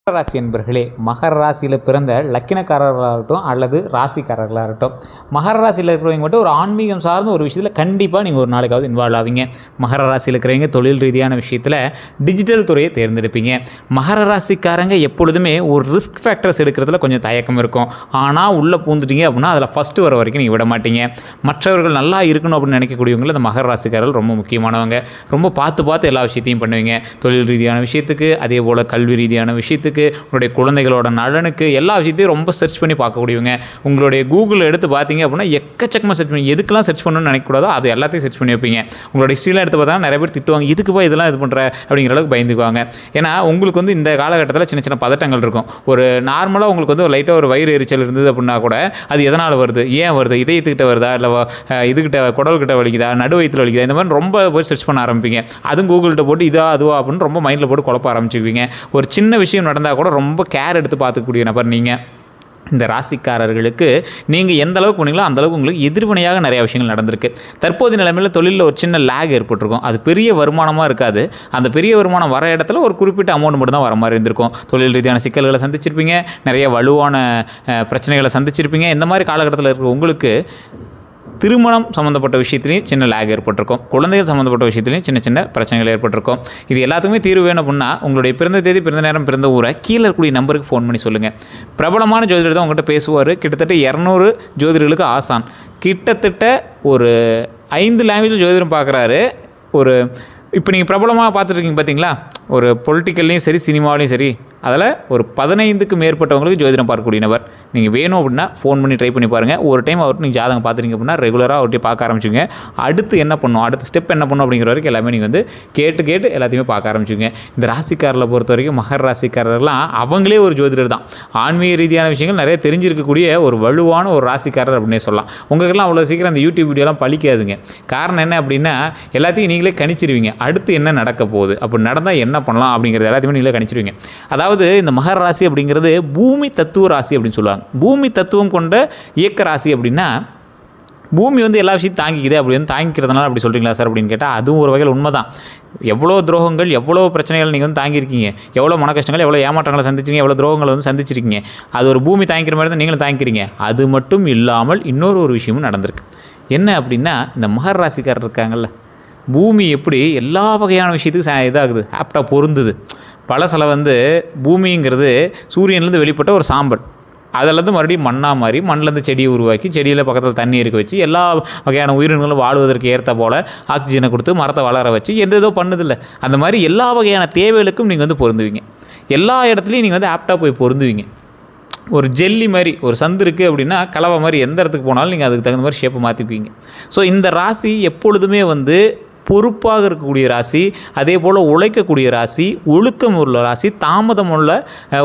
மகர ராசி என்பர்களே, மகர ராசியில் பிறந்த லக்கினக்காரர்களாகட்டும் அல்லது ராசிக்காரர்களாகட்டும், மகர ராசியில் இருக்கிறவங்க மட்டும் ஒரு ஆன்மீகம் சார்ந்த ஒரு விஷயத்தில் கண்டிப்பாக நீங்கள் ஒரு நாளைக்காவது இன்வால்வ் ஆவீங்க. மகர ராசியில் இருக்கிறவங்க தொழில் ரீதியான விஷயத்தில் டிஜிட்டல் துறையை தேர்ந்தெடுப்பீங்க. மகர ராசிக்காரங்க எப்பொழுதுமே ஒரு ரிஸ்க் ஃபேக்டர்ஸ் எடுக்கிறதுல கொஞ்சம் தயக்கம் இருக்கும். ஆனால் உள்ளே பூந்துட்டீங்க அப்படின்னா அதில் ஃபஸ்ட்டு வர வரைக்கும் நீங்கள் விட மாட்டீங்க. மற்றவர்கள் நல்லா இருக்கணும் அப்படின்னு நினைக்கக்கூடியவங்க இந்த மகர ராசிக்காரர்கள் ரொம்ப முக்கியமானவங்க. ரொம்ப பார்த்து எல்லா விஷயத்தையும் பண்ணுவீங்க. தொழில் ரீதியான விஷயத்துக்கு, அதே போல் கல்வி ரீதியான விஷயத்துக்கு, உங்களுடைய குழந்தைகளோட நலனுக்கு, எல்லா விஷயத்தையும் ரொம்ப சர்ச் பண்ணி பார்க்கக்கூடியவங்க. உங்களுடைய கூகுள் எடுத்து பார்த்தீங்க அப்படின்னா எக்கச்சக்கமாக சர்ச் பண்ணி எதுக்கெல்லாம் சர்ச் பண்ணணும்னு நினைக்கக்கூடாதோ அது எல்லாத்தையும் சர்ச் பண்ணி வைப்பீங்க. உங்களோட ஹிஸ்ட்ரியில் எடுத்து பார்த்தா நிறைய பேர் திட்டுவாங்க, இதுக்கு போய் இதெல்லாம் இது பண்ணுற அப்படிங்கிற அளவுக்கு பயந்துக்குவாங்க. ஏன்னா உங்களுக்கு வந்து இந்த காலகட்டத்தில் சின்ன சின்ன பதட்டங்கள் இருக்கும். ஒரு நார்மலாக உங்களுக்கு வந்து ஒரு லைட்டாக ஒரு வயிறு எரிச்சல் இருந்தது அப்படின்னா கூட அது எதனால் வருது, ஏன் வருது, இதயத்துக்கிட்ட வருதா, இல்லை இதுக்கிட்ட குடல்கிட்ட வலிக்குதா, நடு வயிற்றில் வலிக்குதா, இந்த மாதிரி ரொம்ப போய் சர்ச் பண்ண ஆரம்பிப்பீங்க. அதுவும் கூகுள்கிட்ட போட்டு இதா அதுவா அப்படின்னு ரொம்ப மைண்டில் போட்டு குழப்ப ஆரம்பிச்சுக்குவீங்க. ஒரு சின்ன விஷயம் நடந்தால் கூட ரொம்ப கேர் எடுத்து பார்த்துக்கூடிய நபர் நீங்கள். இந்த ராசிக்காரர்களுக்கு நீங்கள் எந்த அளவுக்கு போனீங்களோ அந்தளவுக்கு உங்களுக்கு எதிர்வினையாக நிறையா விஷயங்கள் நடந்திருக்கு. தற்போதைய நிலைமையில் தொழிலில் ஒரு சின்ன லேக் ஏற்பட்டிருக்கும். அது பெரிய வருமானமாக இருக்காது. அந்த பெரிய வருமானம் வர இடத்துல ஒரு குறிப்பிட்ட அமௌண்ட் மட்டும் தான் வர மாதிரி இருந்திருக்கும். தொழில் ரீதியான சிக்கல்களை சந்திச்சிருப்பீங்க, நிறைய வலுவான பிரச்சனைகளை சந்திச்சிருப்பீங்க. இந்த மாதிரி காலகட்டத்தில் இருக்கிற உங்களுக்கு திருமணம் சம்மந்தப்பட்ட விஷயத்துலையும் சின்ன லேக் ஏற்பட்டிருக்கும். குழந்தைகள் சம்மந்தப்பட்ட விஷயத்துலையும் சின்ன சின்ன பிரச்சனைகள் ஏற்பட்டிருக்கும். இது எல்லாத்துக்குமே தீர்வு வேணும் அப்படின்னா உங்களுடைய பிறந்த தேதி, பிறந்த நேரம், பிறந்த ஊரை கீழே இருக்கக்கூடிய நம்பருக்கு ஃபோன் பண்ணி சொல்லுங்கள். பிரபலமான ஜோதிடர் தான் உங்கள்கிட்ட பேசுவார். கிட்டத்தட்ட 200 ஜோதிடர்களுக்கு ஆசான். கிட்டத்தட்ட ஒரு 5 லாங்குவேஜில் ஜோதிடம் பார்க்குறாரு. ஒரு இப்போ நீங்கள் பிரபலமாக பார்த்துட்ருக்கீங்க பார்த்தீங்களா, ஒரு பொலிட்டிக்கல்லையும் சரி, சினிமாவிலையும் சரி, அதில் ஒரு 15க்கு மேற்பட்டவங்களுக்கு ஜோதிடம் பார்க்கக்கூடிய நபர். நீங்கள் வேணும் அப்படின்னா ஃபோன் பண்ணி ட்ரை பண்ணி பாருங்கள். ஒரு டைம் அவர்கிட்ட நீங்கள் ஜாதகம் பார்த்துட்டீங்க அப்படின்னா ரெகுலராக அவர்கிட்ட பார்க்க ஆரம்பிச்சுங்க. அடுத்து என்ன பண்ணணும், அடுத்த ஸ்டெப் என்ன பண்ணணும் அப்படிங்கிற வரைக்கும் எல்லாமே நீங்கள் வந்து கேட்டு எல்லாத்தையுமே பார்க்க ஆரம்பிச்சுங்க. இந்த ராசிக்காரர்களை பொறுத்த வரைக்கும் மகர ராசிக்காரர்லாம் அவங்களே ஒரு ஜோதிடர் தான். ஆன்மீக ரீதியான விஷயங்கள் நிறைய தெரிஞ்சிருக்கக்கூடிய ஒரு வலுவான ஒரு ராசிக்காரர் அப்படின்னே சொல்லலாம். உங்களுக்கெல்லாம் அவ்வளோ சீக்கிரம் அந்த யூடியூப் வீடியோலாம் பழிக்காதுங்க. காரணம் என்ன அப்படின்னா எல்லாத்தையும் நீங்களே கணிச்சிருவீங்க. அடுத்து என்ன நடக்க போகுது, அப்படி நடந்தால் என்ன பண்ணலாம் அப்படிங்கிறது எல்லாத்தையுமே நீங்களே கணிச்சிருவீங்க. அதாவது இந்த மகர ராசி அப்படிங்கிறது பூமி தத்துவ ராசி அப்படின்னு சொல்லுவாங்க. பூமி தத்துவம் கொண்ட இயக்க ராசி அப்படின்னா பூமி வந்து எல்லா விஷயத்தையும் தாங்கிக்குது. அப்படி வந்து தாங்கிக்கிறதுனால அப்படி சொல்கிறீங்களா சார் அப்படின்னு கேட்டால் அதுவும் ஒரு வகையில் உண்மை தான். எவ்வளோ துரோகங்கள், எவ்வளோ பிரச்சனைகள் நீங்கள் வந்து தாங்கியிருக்கீங்க, எவ்வளோ மன கஷ்டங்கள், எவ்வளோ ஏமாற்றங்களை சந்திச்சிருக்கீங்க, எவ்வளோ துரோகங்களை வந்து சந்திச்சிருக்கீங்க. அது ஒரு பூமி தாங்கிக்கிற மாதிரி தான் நீங்களும் தாங்கிக்கிறீங்க. அது மட்டும் இல்லாமல் இன்னொரு விஷயமும் நடந்திருக்கு. என்ன அப்படின்னா இந்த மகர ராசிக்காரர் இருக்காங்கல்ல, பூமி எப்படி எல்லா வகையான விஷயத்துக்கு இதாகுது, ஆப்டாக பொருந்துது. பழசில வந்து பூமிங்கிறது சூரியன்லேருந்து வெளிப்பட்ட ஒரு சாம்பல், அதிலேருந்து மறுபடியும் மண்ணாக மாறி மண்ணிலேருந்து செடியை உருவாக்கி செடியில் பக்கத்தில் தண்ணி இருக்க வச்சு எல்லா வகையான உயிரினங்களும் வாழ்வதற்கு ஏற்ற போல் ஆக்சிஜனை கொடுத்து மரத்தை வளர வச்சு எதோ பண்ணுதில்லை. அந்த மாதிரி எல்லா வகையான தேவைகளுக்கும் நீங்கள் வந்து பொருந்துவீங்க. எல்லா இடத்துலையும் நீங்கள் வந்து ஆப்டாக போய் பொருந்துவீங்க. ஒரு ஜெல்லி மாதிரி ஒரு சந்து இருக்குது அப்படின்னா கலவை மாதிரி எந்த இடத்துக்கு போனாலும் நீங்கள் அதுக்கு தகுந்த மாதிரி ஷேப்பை மாற்றிப்பீங்க. ஸோ இந்த ராசி எப்பொழுதுமே வந்து பொறுப்பாக இருக்கக்கூடிய ராசி, அதே போல் உழைக்கக்கூடிய ராசி, ஒழுக்கம் உள்ள ராசி, தாமதம் உள்ள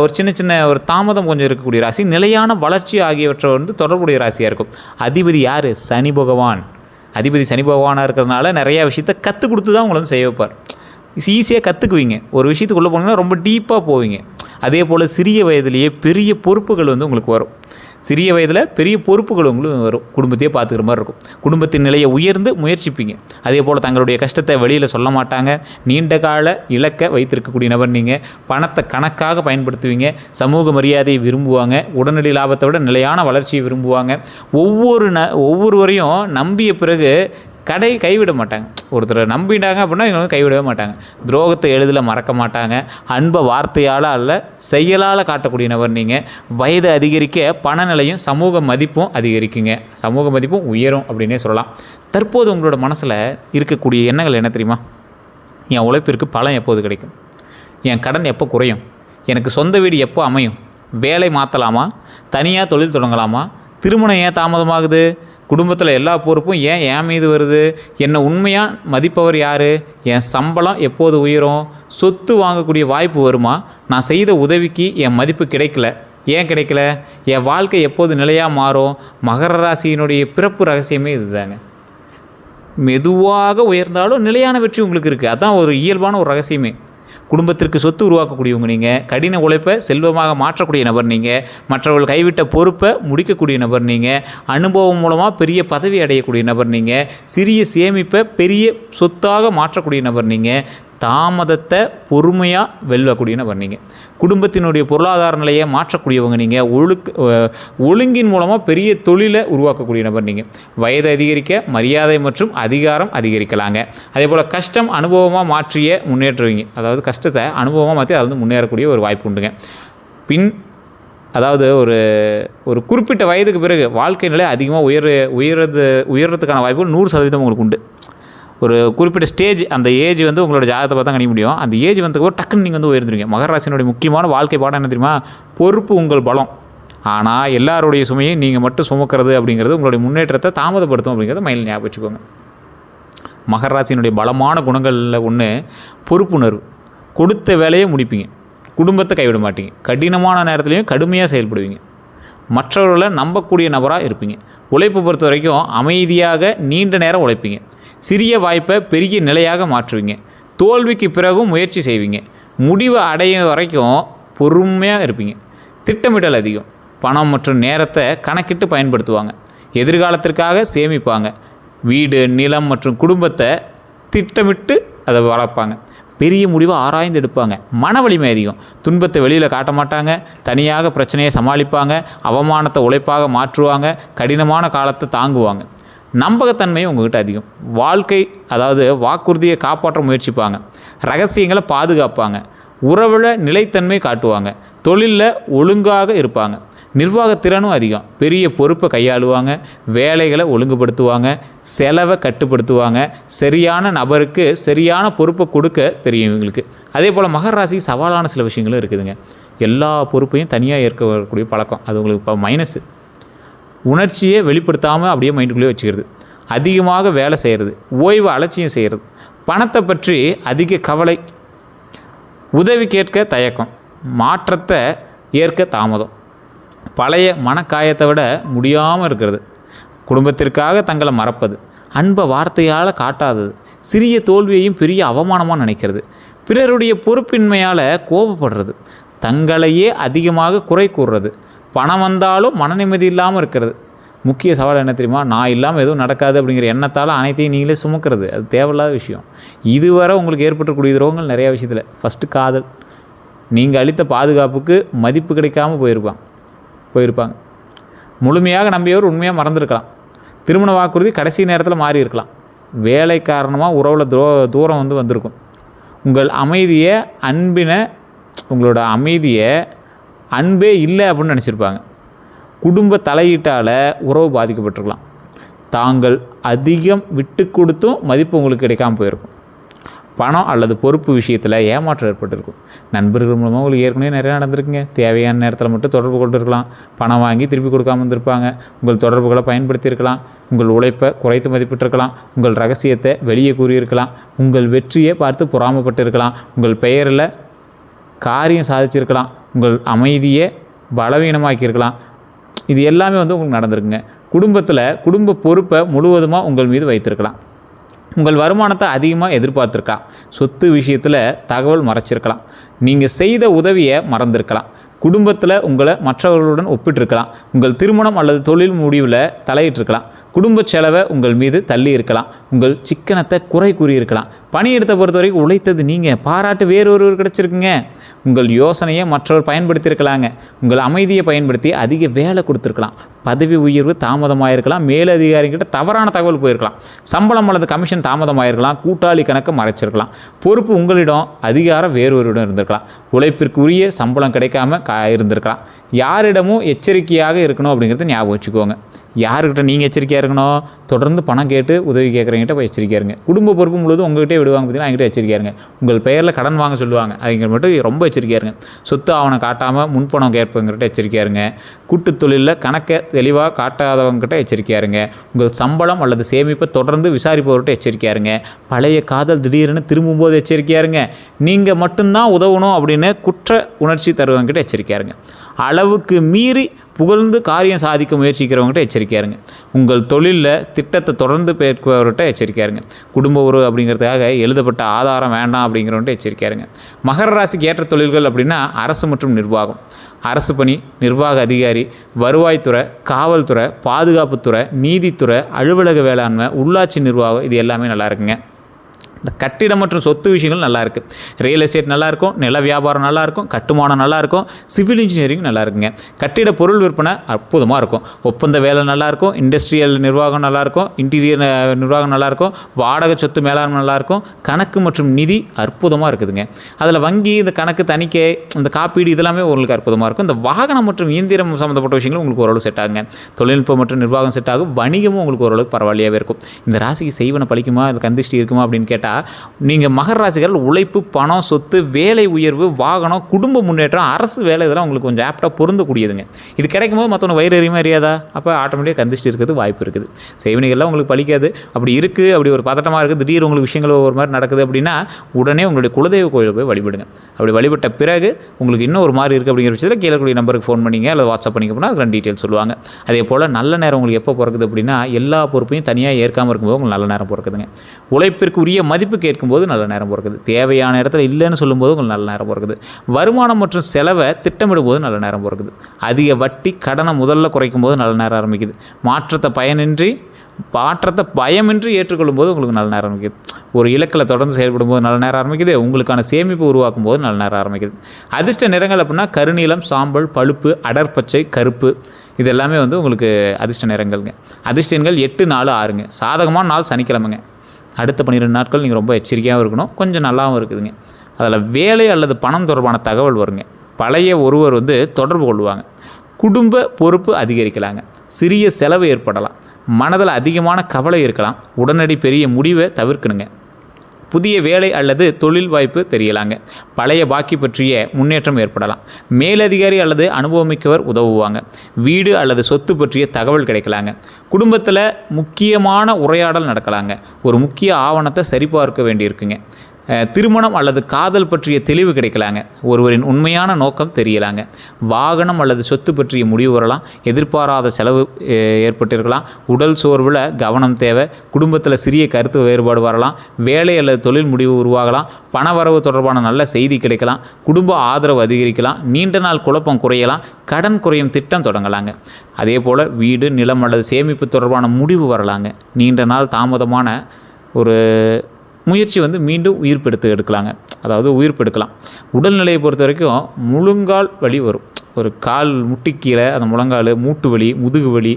ஒரு சின்ன ஒரு தாமதம் கொஞ்சம் இருக்கக்கூடிய ராசி, நிலையான வளர்ச்சி ஆகியவற்றை வந்து தொடர்புடைய ராசியாக இருக்கும். அதிபதி யார்? சனி பகவான். அதிபதி சனி பகவானாக இருக்கிறதுனால நிறையா விஷயத்தை கற்றுக் கொடுத்து தான் உங்களை வந்து செய்ய வைப்பார். ஈஸியாக கற்றுக்குவீங்க. ஒரு விஷயத்துக்குள்ளே போனீங்கன்னா ரொம்ப டீப்பாக போவீங்க. அதே போல் சிறிய வயதிலேயே பெரிய பொறுப்புகள் வந்து உங்களுக்கு வரும். சிறிய வயதில் பெரிய பொறுப்புகள் உங்களுக்கு வரும். குடும்பத்தையே பார்த்துக்கிற மாதிரி இருக்கும். குடும்பத்தின் நிலையை உயர்ந்து முயற்சிப்பீங்க. அதே போல் தங்களுடைய கஷ்டத்தை வெளியில் சொல்ல மாட்டாங்க. நீண்ட கால இலக்கை வைத்திருக்கக்கூடிய நபர் நீங்கள். பணத்தை கணக்காக பயன்படுத்துவீங்க. சமூக மரியாதையை விரும்புவாங்க. உடனடி லாபத்தை விட நிலையான வளர்ச்சியை விரும்புவாங்க. ஒவ்வொருவரையும் நம்பிய பிறகு கைவிட மாட்டாங்க. ஒருத்தரை நம்பிட்டாங்க அப்படின்னா இவங்க வந்து கைவிடவே மாட்டாங்க. துரோகத்தை எளிதில் மறக்க மாட்டாங்க. அன்பை வார்த்தையால் அல்ல செயலால் காட்டக்கூடிய நபர் நீங்கள். வயது அதிகரிக்க பணநிலையும் சமூக மதிப்பும் அதிகரிக்குங்க. சமூக மதிப்பும் உயரும் அப்படின்னே சொல்லலாம். தற்போது உங்களோட மனசில் இருக்கக்கூடிய எண்ணங்கள் என்ன தெரியுமா? என் உழைப்பிற்கு பலன் எப்போது கிடைக்கும், என் கடன் எப்போ குறையும், எனக்கு சொந்த வீடு எப்போ அமையும், வேலை மாற்றலாமா, தனியாக தொழில் தொடங்கலாமா, திருமணம் ஏன் தாமதமாகுது, குடும்பத்தில் எல்லா பொறுப்பும் ஏன் என் மீது வருது, என்னை உண்மையாக மதிப்பவர் யார், என் சம்பளம் எப்போது உயரும், சொத்து வாங்கக்கூடிய வாய்ப்பு வருமா, நான் செய்த உதவிக்கு என் மதிப்பு கிடைக்கல, ஏன் கிடைக்கல, என் வாழ்க்கை எப்போது நிலையாக மாறும். மகர ராசியினுடைய பிறப்பு ரகசியமே இதுதாங்க. மெதுவாக உயர்ந்தாலும் நிலையான வெற்றி உங்களுக்கு இருக்குது. அதுதான் ஒரு இயல்பான ஒரு ரகசியமே. குடும்பத்திற்கு சொத்து உருவாக்கக்கூடியவங்க நீங்கள். கடின உழைப்பை செல்வமாக மாற்றக்கூடிய நபர் நீங்கள். மற்றவர்கள் கைவிட்ட பொறுப்பை முடிக்கக்கூடிய நபர் நீங்கள். அனுபவம் மூலமாக பெரிய பதவி அடையக்கூடிய நபர் நீங்கள். சிறிய சேமிப்பை பெரிய சொத்தாக மாற்றக்கூடிய நபர் நீங்கள். தாமதத்தை பொறுமையாக வெல்லக்கூடிய நபர் நீங்கள். குடும்பத்தினுடைய பொருளாதார நிலையை மாற்றக்கூடியவங்க நீங்கள். ஒழுங்கின் மூலமாக பெரிய தொழிலை உருவாக்கக்கூடிய நபர் நீங்கள். வயது அதிகரிக்க மரியாதை மற்றும் அதிகாரம் அதிகரிக்கலாங்க. அதே போல் கஷ்டம் அனுபவமாக மாற்றிய முன்னேற்றுவீங்க. அதாவது கஷ்டத்தை அனுபவமாக மாற்றி அது வந்து முன்னேறக்கூடிய ஒரு வாய்ப்பு உண்டுங்க. அதாவது ஒரு குறிப்பிட்ட வயதுக்கு பிறகு வாழ்க்கை நிலை அதிகமாக உயர்றதுக்கான வாய்ப்பு 100% உங்களுக்கு உண்டு. ஒரு குறிப்பிட்ட ஸ்டேஜ், அந்த ஏஜ் வந்து உங்களோட ஜாதகத்தை பார்த்தா கணிக்க முடியும். அந்த ஏஜ் வந்து டக்குன்னு நீங்கள் வந்து உயர்ந்துருவீங்க. மகர ராசியினுடைய முக்கியமான வாழ்க்கை பாடம் என்ன தெரியுமா? பொறுப்பு உங்கள் பலம். ஆனால் எல்லாருடைய சுமையை நீங்கள் மட்டும் சுமக்கிறது அப்படிங்கிறது உங்களுடைய முன்னேற்றத்தை தாமதப்படுத்தும் அப்படிங்கிறத மைண்டில் ஞாபகம் வச்சுக்கோங்க. மகர ராசியினுடைய பலமான குணங்களில் ஒன்று பொறுப்புணர்வு. கொடுத்த வேலையை முடிப்பீங்க. குடும்பத்தை கைவிட மாட்டீங்க. கடினமான நேரத்துலையும் கடுமையாக செயல்படுவீங்க. மற்றவர்களை நம்பக்கூடிய நபராக இருப்பீங்க. உழைப்பு பொறுத்த வரைக்கும் அமைதியாக நீண்ட நேரம் உழைப்பீங்க. சிறிய வாய்ப்பை பெரிய நிலையாக மாற்றுவீங்க. தோல்விக்கு பிறகும் முயற்சி செய்வீங்க. முடிவை அடையும் வரைக்கும் பொறுமையாக இருப்பீங்க. திட்டமிடல் அதிகம். பணம் மற்றும் நேரத்தை கணக்கிட்டு பயன்படுத்துவாங்க. எதிர்காலத்திற்காக சேமிப்பாங்க. வீடு, நிலம் மற்றும் குடும்பத்தை திட்டமிட்டு அதை வளர்ப்பாங்க. பெரிய முடிவை ஆராய்ந்து எடுப்பாங்க. மன வலிமை அதிகம். துன்பத்தை வெளியில் காட்ட மாட்டாங்க. தனியாக பிரச்சனையை சமாளிப்பாங்க. அவமானத்தை உழைப்பாக மாற்றுவாங்க. கடினமான காலத்தை தாங்குவாங்க. நம்பகத்தன்மையும் உங்கள்கிட்ட அதிகம். அதாவது வாக்குறுதியை காப்பாற்ற முயற்சிப்பாங்க. ரகசியங்களை பாதுகாப்பாங்க. உறவில் நிலைத்தன்மை காட்டுவாங்க. தொழிலில் ஒழுங்காக இருப்பாங்க. நிர்வாகத்திறனும் அதிகம். பெரிய பொறுப்பை கையாளுவாங்க. வேலைகளை ஒழுங்குபடுத்துவாங்க. செலவை கட்டுப்படுத்துவாங்க. சரியான நபருக்கு சரியான பொறுப்பை கொடுக்க தெரியும் இவங்களுக்கு. அதே போல் மகர ராசி சவாலான சில விஷயங்களும் இருக்குதுங்க. எல்லா பொறுப்பையும் தனியாக ஏற்கக்கூடிய பழக்கம், அது உங்களுக்கு இப்போ மைனஸு. உணர்ச்சியை வெளிப்படுத்தாமல் அப்படியே மைண்டுக்குள்ளேயே வச்சுக்கிறது. அதிகமாக வேலை செய்கிறது. ஓய்வு அலட்சியம் செய்கிறது. பணத்தை பற்றி அதிக கவலை. உதவி கேட்க தயக்கம். மாற்றத்தை ஏற்க தாமதம். பழைய மனக்காயத்தை விட முடியாமல் இருக்கிறது. குடும்பத்திற்காக தங்களை மறப்பது. அன்பை வார்த்தையால் காட்டாதது. சிறிய தோல்வியையும் பெரிய அவமானமாக நினைக்கிறது. பிறருடைய பொறுப்பின்மையால் கோபப்படுறது. தங்களையே அதிகமாக குறை கூறுறது. பணம் வந்தாலும் மன நிம்மதி இல்லாமல் இருக்கிறது. முக்கிய சவால் என்ன தெரியுமா? நான் இல்லாமல் எதுவும் நடக்காது அப்படிங்கிற எண்ணத்தால் அனைத்தையும் நீங்களே சுமக்கிறது. அது தேவையில்லாத விஷயம். இதுவரை உங்களுக்கு ஏற்பட்டக்கூடிய துரோகங்கள் நிறையா விஷயத்தில். ஃபஸ்ட்டு காதல். நீங்கள் அளித்த பாதுகாப்புக்கு மதிப்பு கிடைக்காமல் போயிருப்பாங்க. முழுமையாக நம்பியவர் உண்மையாக மறந்துருக்கலாம். திருமண வாக்குறுதி கடைசி நேரத்தில் மாறி இருக்கலாம். வேலை காரணமாக உறவில் தூரம் வந்திருக்கும். உங்களோட அமைதியை அன்பே இல்லை அப்படின்னு நினச்சிருப்பாங்க. குடும்ப தலையீட்டால் உறவு பாதிக்கப்பட்டிருக்கலாம். தாங்கள் அதிகம் விட்டு கொடுத்தும் மதிப்பு உங்களுக்கு கிடைக்காமல் போயிருக்கும். பணம் அல்லது பொறுப்பு விஷயத்தில் ஏமாற்றம் ஏற்பட்டிருக்கும். நண்பர்கள் மூலமாக உங்களுக்கு ஏற்கனவே நிறையா நடந்திருக்குங்க. தேவையான நேரத்தில் மட்டும் தொடர்பு கொண்டிருக்கலாம். பணம் வாங்கி திருப்பி கொடுக்காமல் இருந்திருப்பாங்க. உங்கள் தொடர்புகளை பயன்படுத்தியிருக்கலாம். உங்கள் உழைப்பை குறைத்து மதிப்பிட்டிருக்கலாம். உங்கள் ரகசியத்தை வெளியே கூறியிருக்கலாம். உங்கள் வெற்றியை பார்த்து பொறாமப்பட்டிருக்கலாம். உங்கள் பெயரில் காரியம் சாதிச்சிருக்கலாம். உங்கள் அமைதியை பலவீனமாக்கியிருக்கலாம். இது எல்லாமே உங்களுக்கு நடந்திருக்குங்க. குடும்ப பொறுப்பை முழுவதுமாக உங்கள் மீது வைத்திருக்கலாம். உங்கள் வருமானத்தை அதிகமாக எதிர்பார்த்துருக்கலாம். சொத்து விஷயத்தில் தகவல் மறைச்சிருக்கலாம். நீங்கள் செய்த உதவியை மறந்துருக்கலாம். குடும்பத்தில் உங்களை மற்றவர்களுடன் ஒப்பிட்டிருக்கலாம். உங்கள் திருமணம் அல்லது தொழில் முடிவில் தலையிட்டிருக்கலாம். குடும்ப செலவை உங்கள் மீது தள்ளி இருக்கலாம். உங்கள் சிக்கனத்தை குறை கூறியிருக்கலாம். பணியிடத்தை பொறுத்த வரைக்கும் உழைத்தது நீங்கள், பாராட்டு வேறொருவர் கிடச்சிருக்குங்க. உங்கள் யோசனையை மற்றவர் பயன்படுத்தியிருக்கலாங்க. உங்கள் அமைதியை பயன்படுத்தி அதிக வேலை கொடுத்துருக்கலாம். பதவி உயர்வு தாமதமாயிருக்கலாம். மேலதிகாரிகிட்ட தவறான தகவல் போயிருக்கலாம். சம்பளம் அல்லது கமிஷன் தாமதமாயிருக்கலாம். கூட்டாளி கணக்கை மறைச்சிருக்கலாம். பொறுப்பு உங்களிடம், அதிகாரம் வேறொருடம் இருந்திருக்கலாம். உழைப்பிற்குரிய சம்பளம் கிடைக்காம இருந்திருக்கலாம். யாரிடமும் எச்சரிக்கையாக இருக்கணும் அப்படிங்கிறத ஞாபகம் வச்சுக்கோங்க. யாருக்கிட்ட நீங்கள் எச்சரிக்கையாக இருக்கணும்? தொடர்ந்து பணம் கேட்டு உதவி கேட்குறவங்கிட்ட போய் எச்சரிக்கையாக இருங்க. குடும்ப பொறுப்பு முழுவதும் உங்கள்கிட்டே விடுவாங்க பார்த்தீங்கன்னா, என்கிட்ட எச்சரிக்கையாக இருங்க. உங்கள் பெயரில் கடன் வாங்க சொல்லுவாங்க, அதுங்கிற மட்டும் ரொம்ப எச்சரிக்கையாக இருங்க. சொத்து ஆவணம் காட்டாமல் முன்பணம் கேட்பவங்ககிட்ட எச்சரிக்கையாக இருங்க. கூட்டு தொழிலில் கணக்கை தெளிவாக காட்டாதவங்ககிட்ட எச்சரிக்கையாக இருங்க. உங்கள் சம்பளம் அல்லது சேமிப்பை தொடர்ந்து விசாரிப்பவர்கிட்ட எச்சரிக்கையாக இருங்க. பழைய காதல் திடீர்னு திரும்பும்போது எச்சரிக்கையாக இருங்க. நீங்கள் மட்டும்தான் உதவணும் அப்படின்னு குற்ற உணர்ச்சி தருவவங்ககிட்ட எச்சரிக்கையாக இருங்க. அளவுக்கு மீறி புகழ்ந்து காரியம் சாதிக்க முயற்சிக்கிறவங்ககிட்ட எச்சரிக்கையாக இருங்க. உங்கள் தொழிலில் திட்டத்தை தொடர்ந்து பேர்ப்பவர்கிட்ட எச்சரிக்கையாக இருங்க. குடும்ப உறவு அப்படிங்கிறதுக்காக எழுதப்பட்ட ஆதாரம் வேண்டாம் அப்படிங்கிறவன்ட்டு எச்சரிக்கையாக இருங்க. மகர ராசிக்கு ஏற்ற தொழில்கள் அப்படின்னா அரசு மற்றும் நிர்வாகம். அரசு பணி, நிர்வாக அதிகாரி, வருவாய்த்துறை, காவல்துறை, பாதுகாப்புத்துறை, நீதித்துறை, அலுவலக வேளாண்மை, உள்ளாட்சி நிர்வாகம், இது எல்லாமே நல்லா இருக்குங்க. இந்த கட்டிடம் மற்றும் சொத்து விஷயங்கள் நல்லாயிருக்கு. ரியல் எஸ்டேட் நல்லாயிருக்கும், நில வியாபாரம் நல்லாயிருக்கும், கட்டுமானம் நல்லாயிருக்கும், சிவில் இன்ஜினியரிங் நல்லா இருக்குங்க. கட்டிட பொருள் விற்பனை அற்புதமாக இருக்கும். ஒப்பந்த வேலை நல்லாயிருக்கும், இண்டஸ்ட்ரியல் நிர்வாகம் நல்லாயிருக்கும், இன்டீரியர் நிர்வாகம் நல்லாயிருக்கும், வாடகை சொத்து மேலாண்மை நல்லாயிருக்கும், கணக்கு மற்றும் நிதி அற்புதமாக இருக்குதுங்க. அதில் வங்கி, இந்த கணக்கு தணிக்கை, இந்த காப்பீடு இதெல்லாமே உங்களுக்கு அற்புதமாக இருக்கும். இந்த வாகனம் மற்றும் இயந்திரம் சம்மந்தப்பட்ட விஷயங்கள் உங்களுக்கு ஓரளவு செட் ஆகுங்க. தொழில்நுட்பம் மற்றும் நிர்வாகம் செட் ஆகும். வணிகமும் உங்களுக்கு ஓரளவுக்கு பரவாயில்லையாகவே இருக்கும். இந்த ராசிக்கு செய்வன பழிக்குமா, இது கந்திஷ்டி இருக்குமா அப்படின்னு கேட்டால், நீங்கள் மகர ராசிக்காரர்கள் உழைப்பு, பணம், சொத்து, வேலை உயர்வு, வாகனம், குடும்ப முன்னேற்றம், அரசு வேலை இதெல்லாம் உங்களுக்கு கொஞ்சம் ஆப்டாக பொருந்தக்கூடியதுங்க. இது கிடைக்கும் போது மற்றவங்க வயிறு எறியுமா எரியாதா? அப்போ ஆட்டோமேட்டிக்காக கந்திஷ்டி இருக்கிறது வாய்ப்பு இருக்குது. செய்வனைகள்லாம் உங்களுக்கு பழிக்காது. அப்படி இருக்குது, அப்படி ஒரு பதட்டமாக இருக்குது, திடீர் உங்களுக்கு விஷயங்கள் ஒரு மாதிரி நடக்குது அப்படின்னா உடனே உங்களுடைய குலதெய்வ கோயிலை போய் வழிபடுங்க. அப்படி வழிபட்ட பிறகு உங்களுக்கு இன்னும் ஒரு மாதிரி இருக்குது அப்படிங்கிற பட்சத்தில் கீழே கூடிய நம்பருக்கு ஃபோன் பண்ணிங்க அல்லது வாட்ஸ்அப் பண்ணிங்க அப்படின்னா அதுக்கு டீட்டெயில் சொல்லுவாங்க. அதே போல் நல்ல நேரம் உங்களுக்கு எப்போ பிறக்குது அப்படின்னா எல்லா பொறுப்பையும் தனியாக ஏற்காமல் இருக்கும்போது உங்களுக்கு நல்ல நேரம் பிறக்குதுங்க. உழைப்பிற்கு உரிய மதிப்பு கேட்கும்போது நல்ல நேரம் பிறக்குது. தேவையான இடத்துல இல்லைன்னு சொல்லும்போது உங்களுக்கு நல்ல நேரம் பிறக்குது. வருமானம் மற்றும் செலவை திட்டமிடும் போது நல்ல நேரம் பிறக்குது. அதிக வட்டி கடனை முதல்ல குறைக்கும் போது நல்ல நேரம் ஆரம்பிக்குது. மாற்றத்தை பயமின்றி ஏற்றுக்கொள்ளும் போது உங்களுக்கு நல்ல நேரம் ஆரம்பிக்குது. ஒரு இலக்கில் தொடர்ந்து செயல்படும் போது நல்ல நேரம் ஆரம்பிக்குது. உங்களுக்கான சேமிப்பு உருவாக்கும் போது நல்ல நேரம் ஆரம்பிக்குது. அதிர்ஷ்ட நிறங்கள் அப்படின்னா கருநீலம், சாம்பல், பழுப்பு, அடர்பச்சை, கருப்பு இது எல்லாமே உங்களுக்கு அதிர்ஷ்ட நிறங்கள்ங்க. அதிர்ஷ்ட எண்கள் 8, 4, 6ங்க. சாதகமான நாள் சனிக்கிழமைங்க. அடுத்த 12 நாட்கள் நீங்கள் ரொம்ப எச்சரிக்கையாகவும் இருக்கணும், கொஞ்சம் நல்லாவும் இருக்குதுங்க. அதில் வேலை அல்லது பணம் தொடர்பான தகவல் வருங்க. பழைய ஒருவர் தொடர்பு கொள்வாங்க. குடும்ப பொறுப்பு அதிகரிக்கலாங்க. சிறிய செலவு ஏற்படலாம். மனதில் அதிகமான கவலை இருக்கலாம். உடனடி பெரிய முடிவை தவிர்க்கணுங்க. புதிய வேலை அல்லது தொழில் வாய்ப்பு தெரியலாங்க. பழைய பாக்கி பற்றிய முன்னேற்றம் ஏற்படலாம். மேலதிகாரி அல்லது அனுபவமிக்கவர் உதவுவாங்க. வீடு அல்லது சொத்து பற்றிய தகவல் கிடைக்கலாங்க. குடும்பத்தில் முக்கியமான உரையாடல் நடக்கலாங்க. ஒரு முக்கிய ஆவணத்தை சரிபார்க்க வேண்டியிருக்குங்க. திருமணம் அல்லது காதல் பற்றிய தெளிவு கிடைக்கலாங்க. ஒருவரின் உண்மையான நோக்கம் தெரியலாங்க. வாகனம் அல்லது சொத்து பற்றிய முடிவு வரலாம். எதிர்பாராத செலவு ஏற்பட்டிருக்கலாம். உடல் சோர்வில் கவனம் தேவை. குடும்பத்தில் சிறிய கருத்து வேறுபாடு வரலாம். வேலை அல்லது தொழில் முடிவு உருவாகலாம். பணவரவு தொடர்பான நல்ல செய்தி கிடைக்கலாம். குடும்ப ஆதரவு அதிகரிக்கலாம். நீண்ட நாள் குழப்பம் குறையலாம். கடன் குறையும் திட்டம் தொடங்கலாங்க. அதே போல் வீடு, நிலம் அல்லது சேமிப்பு தொடர்பான முடிவு வரலாங்க. நீண்ட நாள் தாமதமான ஒரு முயற்சி மீண்டும் உயிர்ப்பெடுக்கலாம். உடல்நிலையை பொறுத்த வரைக்கும் முழங்கால் வலி வரும். ஒரு கால் முட்டிக்கீழே அந்த முழங்கால், மூட்டு வலி, முதுகு வலி,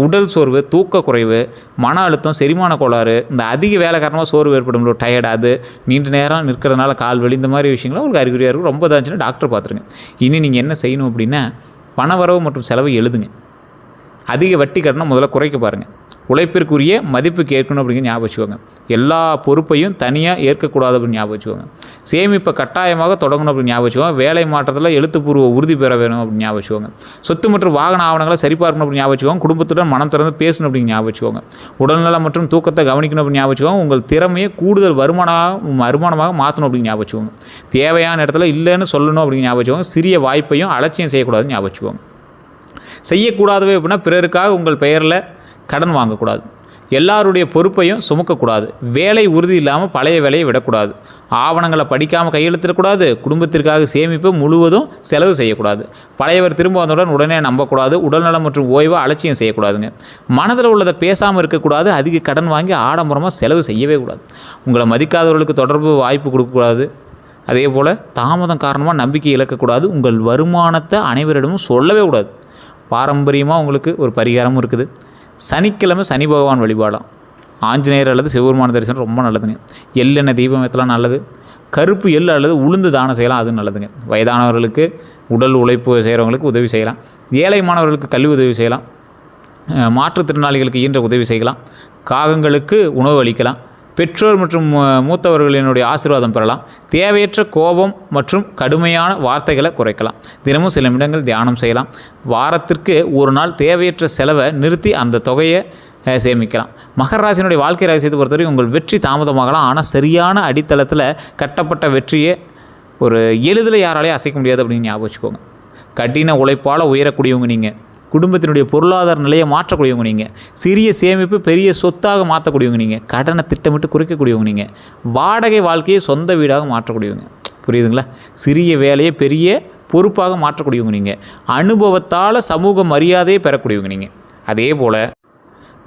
உடல் சோர்வு, தூக்க குறைவு, மன அழுத்தம், செரிமான கோளாறு, இந்த அதிக வேலை காரணமாக சோர்வு ஏற்படும், டயர்டு, அது நீண்ட நேரம் நிற்கிறதுனால கால் வலி, இந்த மாதிரி விஷயங்கள்லாம் உங்களுக்கு அறிகுறியாக இருக்கும். ரொம்ப இதாச்சுன்னா டாக்டர் பார்த்துருங்க. இனி நீங்கள் என்ன செய்யணும் அப்படின்னா பணவரவு மற்றும் செலவை எழுதுங்க. அதிக வட்டி கட்டணை முதல்ல குறைக்க பாருங்கள். உழைப்பிற்குரிய மதிப்பு கேட்கணும் அப்படிங்கிற ஞாபகம் வச்சுக்கோங்க. எல்லா பொறுப்பையும் தனியாக ஏற்கக்கூடாது அப்படின்னு ஞாபகம் வச்சுக்கோங்க. சேமிப்பை கட்டாயமாக தொடங்கணும் அப்படின்னு ஞாபகம் வச்சுக்கோங்க. வேலை மாற்றத்தில் எழுத்துப்பூர்வ உறுதி பெற வேணும் அப்படின்னு ஞாபகம் வச்சுக்கோங்க. சொத்து மற்றும் வாகன ஆவணங்களை சரிபார்க்கணும் அப்படின்னு ஞாபகம் வச்சுக்கோங்க. குடும்பத்துடன் மனம் திறந்து பேசணும் அப்படின்னு ஞாபகம் வச்சுக்கோங்க. உடல்நலம் மற்றும் தூக்கத்தை கவனிக்கணும் அப்படின்னு ஞாபகம் வச்சுக்கோங்க. உங்கள் திறமையை கூடுதல் வருமானமாக மாற்றணும் அப்படின்னு ஞாபகம் வச்சுக்கோங்க. தேவையான இடத்துல இல்லைன்னு சொல்லணும் அப்படின்னு ஞாபகம் வச்சுக்கோங்க. சிறிய வாய்ப்பையும் அலட்சியம் செய்யக்கூடாதுன்னு ஞாபகம் வச்சுக்கோங்க. செய்யக்கூடாதவே அப்படின்னா பிறருக்காக உங்கள் பெயரில் கடன் வாங்கக்கூடாது. எல்லாருடைய பொறுப்பையும் சுமக்கக்கூடாது. வேலை உறுதி இல்லாமல் பழைய வேலையை விடக்கூடாது. ஆவணங்களை படிக்காமல் கையெழுத்திடக்கூடாது. குடும்பத்திற்காக சேமிப்பு முழுவதும் செலவு செய்யக்கூடாது. பழையவர் திரும்ப வந்தவுடன் உடனே நம்பக்கூடாது. உடல்நலம் மற்றும் ஓய்வை அலட்சியம் செய்யக்கூடாதுங்க. மனதில் உள்ளதை பேசாமல் இருக்கக்கூடாது. அதிக கடன் வாங்கி ஆடம்பரமாக செலவு செய்யவே கூடாது. உங்களை மதிக்காதவர்களுக்கு தொடர்பு வாய்ப்பு கொடுக்கக்கூடாது. அதே போல் தாமதம் காரணமாக நம்பிக்கை இழக்கக்கூடாது. உங்கள் வருமானத்தை அனைவரிடமும் சொல்லவே கூடாது. பாரம்பரியமாக உங்களுக்கு ஒரு பரிகாரமும் இருக்குது. சனிக்கிழமை சனி பகவான் வழிபாடாம். ஆஞ்சநேயர் அல்லது சிவபெருமான தரிசனம் ரொம்ப நல்லதுங்க. எள்ளெண்ணெய் தீபம் ஏற்றலாம் நல்லது. கருப்பு எள் அல்லது உளுந்து தானம் செய்யலாம், அது நல்லதுங்க. வயதானவர்களுக்கு, உடல் உழைப்பு செய்கிறவங்களுக்கு உதவி செய்யலாம். ஏழை மாணவர்களுக்கு கல்வி உதவி செய்யலாம். மாற்றுத்திறனாளிகளுக்கு இயன்ற உதவி செய்யலாம். காகங்களுக்கு உணவு அளிக்கலாம். பெற்றோர் மற்றும் மூத்தவர்களினுடைய ஆசீர்வாதம் பெறலாம். தேவையற்ற கோபம் மற்றும் கடுமையான வார்த்தைகளை குறைக்கலாம். தினமும் சில நிமிடங்கள் தியானம் செய்யலாம். வாரத்திற்கு ஒரு நாள் தேவையற்ற செலவை நிறுத்தி அந்த தொகையை சேமிக்கலாம். மகர ராசியினுடைய வாழ்க்கை ரகசியத்தை பொறுத்தவரைக்கும் உங்கள் வெற்றி தாமதமாகலாம். ஆனால் சரியான அடித்தளத்தில் கட்டப்பட்ட வெற்றியை ஒரு எளிதில் யாராலையும் அசைக்க முடியாது அப்படின்னு ஞாபகம் வச்சுக்கோங்க. கடின உழைப்பால் உயரக்கூடியவங்க நீங்கள். குடும்பத்தினுடைய பொருளாதார நிலையை மாற்றக்கூடியவங்க நீங்கள். சிறிய சேமிப்பு பெரிய சொத்தாக மாற்றக்கூடியவங்க நீங்கள். கடனை திட்டமிட்டு குறைக்கக்கூடியவங்க நீங்கள். வாடகை வாழ்க்கையை சொந்த வீடாக மாற்றக்கூடியவங்க. புரியுதுங்களா? சிறிய வேலையை பெரிய பொறுப்பாக மாற்றக்கூடியவங்க நீங்கள். அனுபவத்தால் சமூக மரியாதையை பெறக்கூடியவங்க நீங்கள். அதே போல்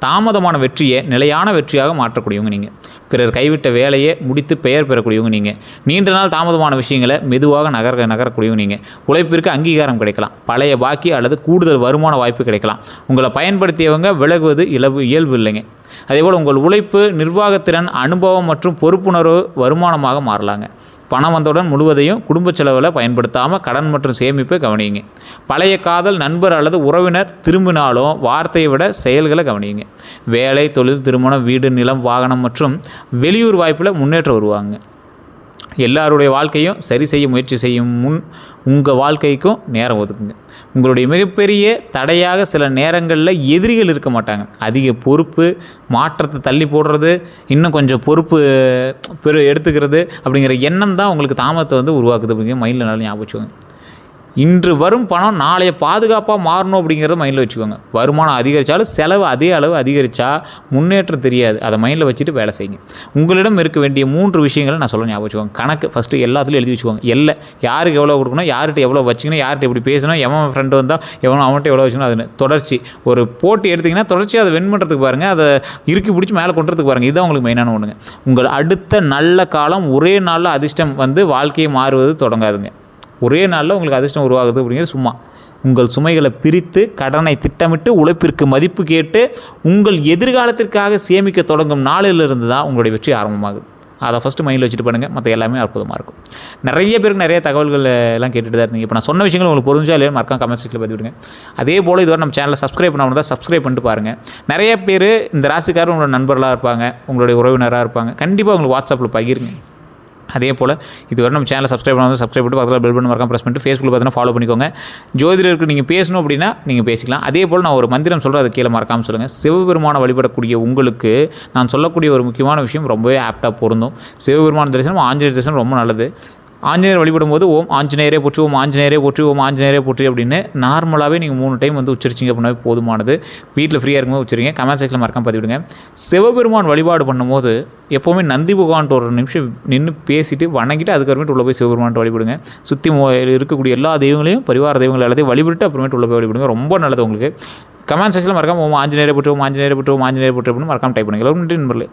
தாமதமான வெற்றியை நிலையான வெற்றியாக மாற்றக்கூடியவங்க நீங்கள். பிறர் கைவிட்ட வேலையை முடித்து பெயர் பெறக்கூடியவங்க நீங்கள். நீண்ட நாள் தாமதமான விஷயங்களை மெதுவாக நகரக்கூடியவங்க நீங்கள். உழைப்பிற்கு அங்கீகாரம் கிடைக்கலாம், பழைய பாக்கி அல்லது கூடுதல் வருமான வாய்ப்பு கிடைக்கலாம். உங்களை பயன்படுத்தியவங்க விலகுவது இயல்பு இல்லைங்க. அதேபோல் உங்கள் உழைப்பு, நிர்வாகத்திறன், அனுபவம் மற்றும் பொறுப்புணர்வு வருமானமாக மாறலாங்க. பணம் வந்தவுடன் முழுவதையும் குடும்ப செலவில் பயன்படுத்தாமல் கடன் மற்றும் சேமிப்பை கவனியுங்க. பழைய காதல், நண்பர் அல்லது உறவினர் திரும்பினாலும் வார்த்தையை விட செயல்களை கவனியுங்க. வேலை, தொழில், திருமணம், வீடு, நிலம், வாகனம் மற்றும் வெளியூர் வாய்ப்பில் முன்னேற்றம் வருவாங்க. எல்லாருடைய வாழ்க்கையும் சரி செய்ய முயற்சி செய்யும் முன் உங்கள் வாழ்க்கைக்கும் நேரம் ஒதுக்குங்க. உங்களுடைய மிகப்பெரிய தடையாக சில நேரங்களில் எதிரிகள் இருக்க மாட்டாங்க. அதிக பொறுப்பு, மாற்றத்தை தள்ளி போடுறது, இன்னும் கொஞ்சம் பொறுப்பு எடுத்துக்கிறது அப்படிங்கிற எண்ணம் தான் உங்களுக்கு தாமதத்தை உருவாக்குது. அப்படிங்கிற மைண்டில் நல்லா ஞாபகம் வச்சுக்கோங்க. இன்று வரும் பணம் நாளைய பாதுகாப்பாக மாறணும் அப்படிங்கிறத மைண்டில் வச்சுக்கோங்க. வருமானம் அதிகரித்தாலும் செலவு அதே அளவு அதிகரித்தா முன்னேற்றம் தெரியாது. அதை மைண்டில் வச்சுட்டு வேலை செய்யுங்க. உங்களிடம் இருக்க வேண்டிய 3 விஷயங்களை நான் சொல்ல ஞாபகம் வச்சுக்கோங்க. கணக்கு ஃபஸ்ட்டு எல்லாத்துலையும் எழுதி வச்சுக்கோங்க. யாருக்கு எவ்வளோ கொடுக்கணும், யார்கிட்ட எவ்வளோ வச்சுக்கணும், யார்கிட்ட எப்படி பேசணும், எவன் ஃப்ரெண்டு வந்தால் அவன்கிட்ட எவ்வளோ வச்சுக்கணும். அதுன்னு தொடர்ச்சி ஒரு போட்டி எடுத்திங்கன்னா தொடர்ச்சியாக அதை வின் பண்ணுறதுக்கு பாருங்கள். அதை இறுக்கி பிடிச்சி மேலே கொண்டுறதுக்கு பாருங்கள். இதுதான் உங்களுக்கு மெயினான ஒன்றுங்க. உங்கள் அடுத்த நல்ல காலம் ஒரே நாளில் அதிர்ஷ்டம் வாழ்க்கையை மாறுவது தொடங்காதுங்க. ஒரே நாளில் உங்களுக்கு அதிர்ஷ்டம் உருவாகுது அப்படிங்கிறது சும்மா. உங்கள் சுமைகளை பிரித்து, கடனை திட்டமிட்டு, உழைப்பிற்கு மதிப்பு கேட்டு உங்கள் எதிர்காலத்திற்காக சேமிக்க தொடங்கும் நாளிலிருந்து தான் உங்களுடைய வெற்றி ஆரம்பமாகுது. அதை ஃபஸ்ட்டு மைண்டில் வச்சுட்டு பண்ணுங்கள். மற்ற எல்லாமே அற்புதமாக இருக்கும். நிறைய பேருக்கு நிறைய தகவல்கள் எல்லாம் கேட்டுட்டு தான் இருந்தீங்க. இப்போ நான் சொன்ன விஷயங்கள் உங்களுக்கு புரிஞ்சா இல்லையா மறக்காம கமெண்ட் செக்ஷனில் பதிவிடுங்க. அதே போல் இதுவரை நம்ம சேனலை சப்ஸ்கிரைப் பண்ணாமல் தான் சப்ஸ்கிரைப் பண்ணிட்டு பாருங்கள். நிறைய பேர் இந்த ராசிக்காரர் உங்களோட நண்பர்களாக இருப்பாங்க, உங்களுடைய உறவினராக இருப்பாங்க. கண்டிப்பாக உங்களுக்கு வாட்ஸ்அப்பில் பகிருங்க. அதே போல் இதுவரை நம்ம சேனலை சப்ஸ்கிரைப் பண்ணாமல் சப்ஸ்கிரைப் பண்ணிட்டு பக்கத்தில் பெல் பட்டன் மறக்காம ப்ரெஸ் பண்ணிட்டு ஃபேஸ்புக்கில் பார்த்தீங்கன்னா ஃபாலோ பண்ணிக்கோங்க. ஜோதிடருக்கு நீங்கள் பேசணும் அப்படின்னா நீங்கள் பேசிக்கலாம். அதே போல் நான் ஒரு மந்திரம் சொல்கிறேன், அது கீழே மறக்காமல் சொல்லுங்கள். சிவபெருமானை வழிபடக்கூடிய உங்களுக்கு நான் சொல்லக்கூடிய ஒரு முக்கியமான விஷயம் ரொம்பவே ஆப்டாக பொருந்தும். சிவபெருமான தரிசனம், ஆஞ்சநேயர் தரிசனம் ரொம்ப நல்லது. ஆஞ்சநேயர் வழிபடும்போது ஓம் ஆஞ்சநேயரே போற்றி, ஓம் ஆஞ்சநேயரே போற்றி, ஓம் ஆஞ்சநேயரே போற்றி அப்படின்னு நார்மலாகவே நீங்கள் 3 டைம் உச்சரிச்சிங்க அப்படின்னாவே போதுமானது. வீட்டில் ஃப்ரீயாக இருக்கும்போது உச்சரிங்க. கமெண்ட் செக்ஷனில் மறக்காம பதிவிடுங்க. சிவபெருமான் வழிபாடு பண்ணும்போது எப்போவுமே நந்தி பகவான்ட்டு ஒரு நிமிஷம் நின்று பேசிட்டு வணங்கிட்டு அதுக்கப்புறமேட்டு உள்ளே போய் சிவபெருமான்ட்டு வழிபடுங்க. சுற்றி இருக்கக்கூடிய எல்லா தெய்வங்களையும், பரிவார தெய்வங்கள் எல்லாத்தையும் வழிபட்டு அப்புறமேட்டு உள்ளே போய் வழிபடுங்க. ரொம்ப நல்லது உங்களுக்கு. கமெண்ட் செக்ஷனில் மறக்காம ஓம் ஆஞ்சநேயரே போற்றி, ஓம் ஆஞ்சநேயரே போற்றி, ஓம் ஆஞ்சநேயரே போற்றி அப்படின்னு மறக்காம டைப் பண்ணுங்கள். நன்றி நண்பர்களே.